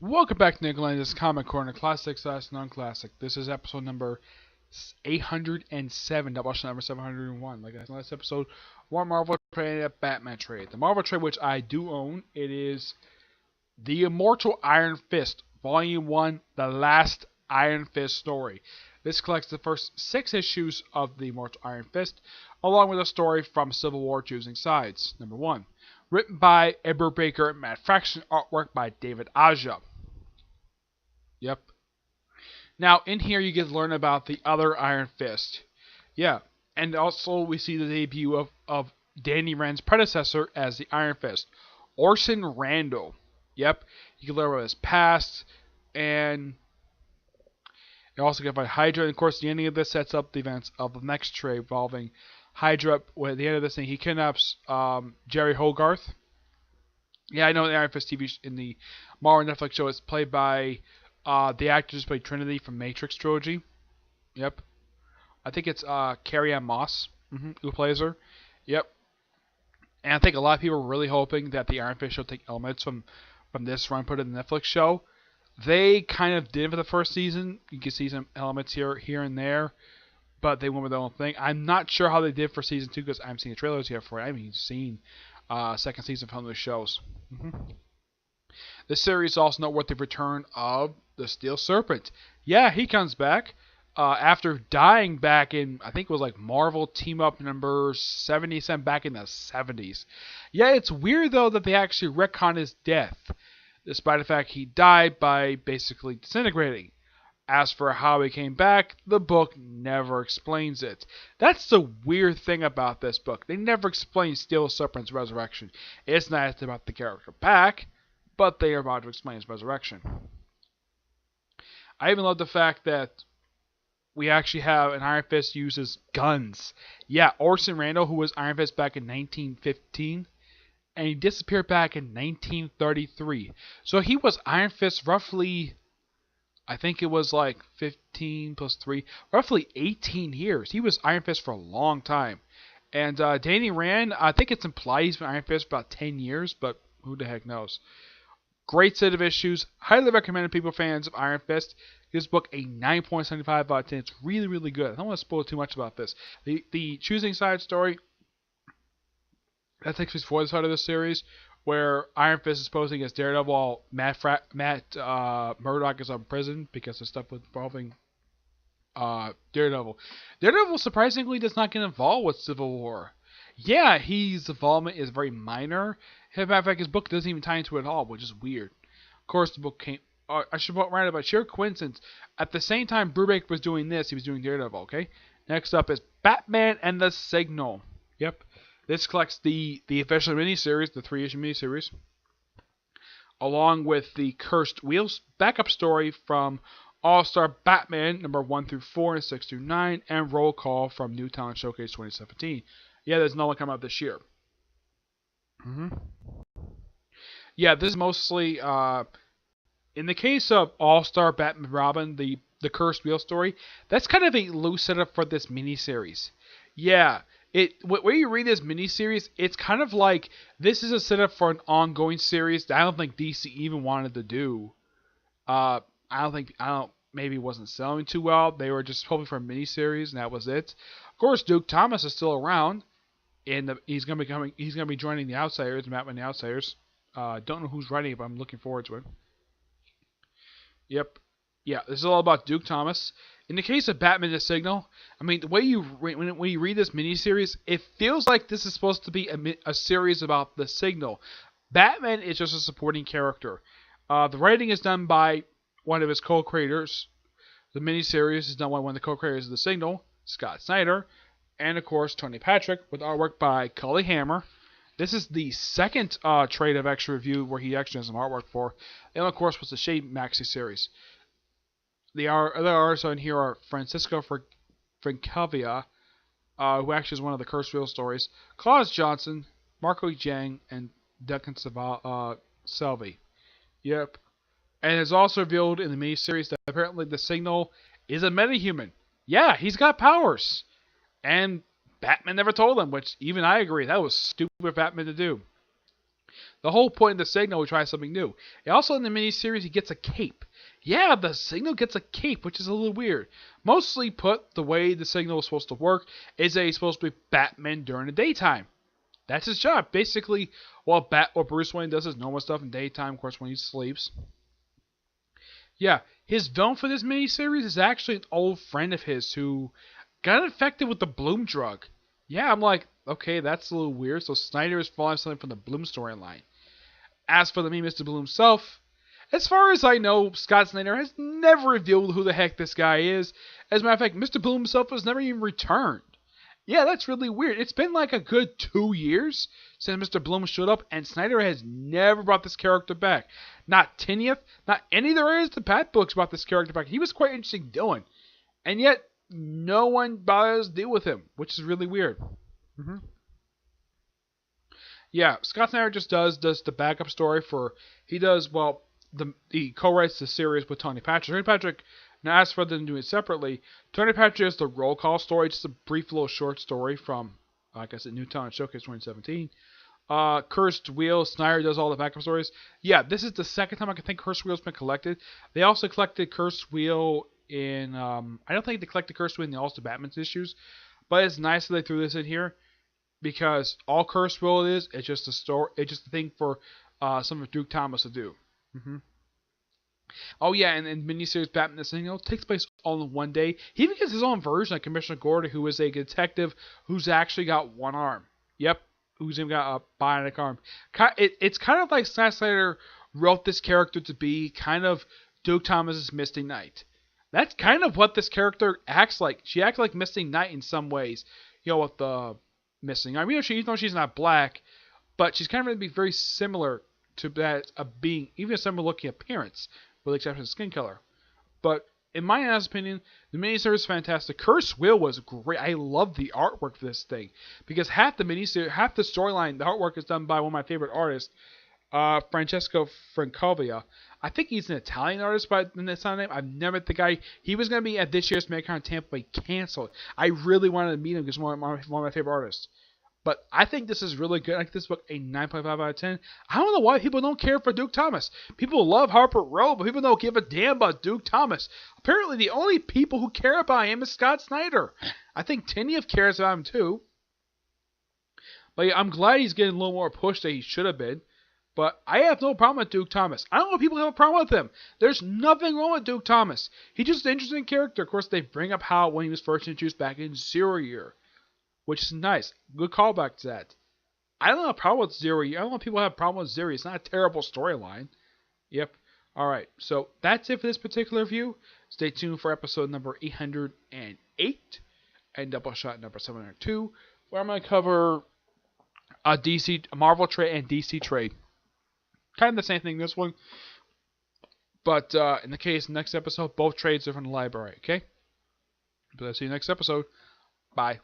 Welcome back to Lenz Comic Corner, Classic / Non-Classic. This is episode number 807, Doubleshot number 701. Like I said last episode, one Marvel trade, a Batman trade. The Marvel trade, which I do own, it is the Immortal Iron Fist, Volume 1, the last Iron Fist story. This collects the first 6 issues of the Immortal Iron Fist, along with a story from Civil War Choosing Sides. Number 1. Written by Edward Baker, Matt Fraction, artwork by David Aja. Yep. Now, in here, you get to learn about the other Iron Fist. Yeah. And also, we see the debut of Danny Rand's predecessor as the Iron Fist, Orson Randall. Yep. You can learn about his past, and you also get to find Hydra. And, of course, the ending of this sets up the events of the next trade involving Hydra. At the end of this thing, he kidnaps Jerry Hogarth. Yeah, I know the Iron Fist TV in the Marvel Netflix show is played by the actor just played Trinity from Matrix trilogy. Yep. I think it's Carrie-Anne Moss who plays her. Yep. And I think a lot of people were really hoping that the Iron Fist show take elements from this run put in the Netflix show. They kind of did for the first season. You can see some elements here and there, but they went with their own thing. I'm not sure how they did for season 2 because I haven't seen the trailers yet for it. I haven't even seen second season from those shows. This series is also noteworthy the return of the Steel Serpent. Yeah, he comes back after dying back in, I think it was like Marvel Team Up number 77 back in the 70s. Yeah, it's weird though that they actually retcon his death, despite the fact he died by basically disintegrating. As for how he came back, the book never explains it. That's the weird thing about this book. They never explain Steel Serpent's resurrection. It's not about the character back, but they are about to explain his resurrection. I even love the fact that we actually have an Iron Fist uses guns. Yeah, Orson Randall, who was Iron Fist back in 1915, and he disappeared back in 1933. So he was Iron Fist roughly, I think it was like 15 plus 3, roughly 18 years. He was Iron Fist for a long time. And Danny Rand, I think it's implied he's been Iron Fist for about 10 years, but who the heck knows. Great set of issues. Highly recommended people fans of Iron Fist. Give this book a 9.75 out of 10. It's really, really good. I don't want to spoil too much about this. The Choosing Side story, that takes place before the start of this series, where Iron Fist is posing as Daredevil while Matt Murdock is in prison because of stuff involving Daredevil. Daredevil surprisingly does not get involved with Civil War. Yeah, his involvement is very minor. As a matter of fact, his book doesn't even tie into it at all, which is weird. Of course, the book came. I should write about sheer coincidence. At the same time Brubaker was doing this, he was doing Daredevil. Okay. Next up is Batman and the Signal. Yep. This collects the official miniseries, the 3-issue miniseries, along with the Cursed Wheels backup story from All-Star Batman number 1 through 4 and 6 through 9, and Roll Call from New Talent Showcase 2017. Yeah, there's another one coming out this year. Yeah, this is mostly, in the case of All-Star Batman Robin, the Cursed Wheel story, that's kind of a loose setup for this miniseries. Yeah, where you read this miniseries, it's kind of like this is a setup for an ongoing series that I don't think DC even wanted to do. Maybe it wasn't selling too well. They were just hoping for a miniseries, and that was it. Of course, Duke Thomas is still around. And he's gonna be joining the Outsiders, Batman the Outsiders. Don't know who's writing it, but I'm looking forward to it. Yep, yeah, this is all about Duke Thomas. In the case of Batman the Signal, I mean, the way when you read this miniseries, it feels like this is supposed to be a series about the Signal. Batman is just a supporting character. The writing is done by one of his co-creators. The miniseries is done by one of the co-creators of the Signal, Scott Snyder. And, of course, Tony Patrick, with artwork by Cully Hammer. This is the second trade of Extra Review where he actually has some artwork for. And, of course, was the Shade Maxi series. The other artists on here are Francisco Francavia, who actually is one of the Cursed Wheel stories, Claus Johnson, Marco Jang, and Duncan Selby. Yep. And it's also revealed in the miniseries that apparently the Signal is a metahuman. Yeah, he's got powers. And Batman never told him, which even I agree, that was stupid for Batman to do. The whole point of the Signal, we try something new. And also in the miniseries, he gets a cape. Yeah, the Signal gets a cape, which is a little weird. Mostly put, the way the Signal is supposed to work is that he's supposed to be Batman during the daytime. That's his job. Basically, what Bruce Wayne does is normal stuff in daytime, of course, when he sleeps. Yeah, his villain for this miniseries is actually an old friend of his who got infected with the Bloom drug. Yeah, I'm like, okay, that's a little weird. So Snyder is following something from the Bloom storyline. As for the me, Mr. Bloom himself, as far as I know, Scott Snyder has never revealed who the heck this guy is. As a matter of fact, Mr. Bloom himself has never even returned. Yeah, that's really weird. It's been like a good 2 years since Mr. Bloom showed up, and Snyder has never brought this character back. Not 10th, not any of the Raiders the Bat books brought this character back. He was quite interesting doing. And yet, no one bothers to deal with him, which is really weird. Mm-hmm. Yeah, Scott Snyder just does the backup story for, he co-writes the series with Tony Patrick. Tony Patrick, now as for them doing it separately, Tony Patrick is the roll call story, just a brief little short story from, like I said, Newtown Showcase 2017. Cursed Wheel, Snyder does all the backup stories. Yeah, this is the second time I can think Cursed Wheel's been collected. They also collected Cursed Wheel in, I don't think they collected Cursed Wheel in the All-Star Batman's issues, but it's nice that they threw this in here, because all Cursed Wheel is, it's just a story, it's just a thing for some of Duke Thomas to do. Mm-hmm. Oh yeah, and in miniseries Batman the Signal takes place all in one day. He even gets his own version of Commissioner Gordon, who is a detective who's actually got one arm. Yep, who's even got a bionic arm. It's kind of like Zack Snyder wrote this character to be kind of Duke Thomas's Misty Knight. That's kind of what this character acts like. She acts like Misty Knight in some ways. You know, with the missing arm. Even though she's not black, but she's kind of going to be very similar to that of being, even a similar looking appearance, with the exception of skin color. But in my honest opinion, the miniseries is fantastic. Cursed Wheel was great. I love the artwork for this thing, because half the storyline, the artwork is done by one of my favorite artists, Francesco Francavilla. I think he's an Italian artist by the name. I've never met the guy. He was going to be at this year's MegaCon Tampa, but he canceled. I really wanted to meet him because he's one of my favorite artists. But I think this is really good. I give this book a 9.5 out of 10. I don't know why people don't care for Duke Thomas. People love Harper Row, but people don't give a damn about Duke Thomas. Apparently, the only people who care about him is Scott Snyder. I think Tinief cares about him too. But yeah, I'm glad he's getting a little more push than he should have been. But I have no problem with Duke Thomas. I don't know if people have a problem with him. There's nothing wrong with Duke Thomas. He's just an interesting character. Of course, they bring up how when he was first introduced back in Zero Year, which is nice. Good callback to that. I don't have a problem with Zero Year. I don't know if people have a problem with Zero Year. It's not a terrible storyline. Yep. Alright, so that's it for this particular review. Stay tuned for episode number 808 and Doubleshot number 702, where I'm going to cover a Marvel trade and DC trade. Kind of the same thing this one. But in the case next episode, both trades are from the library, okay? But I'll see you next episode. Bye.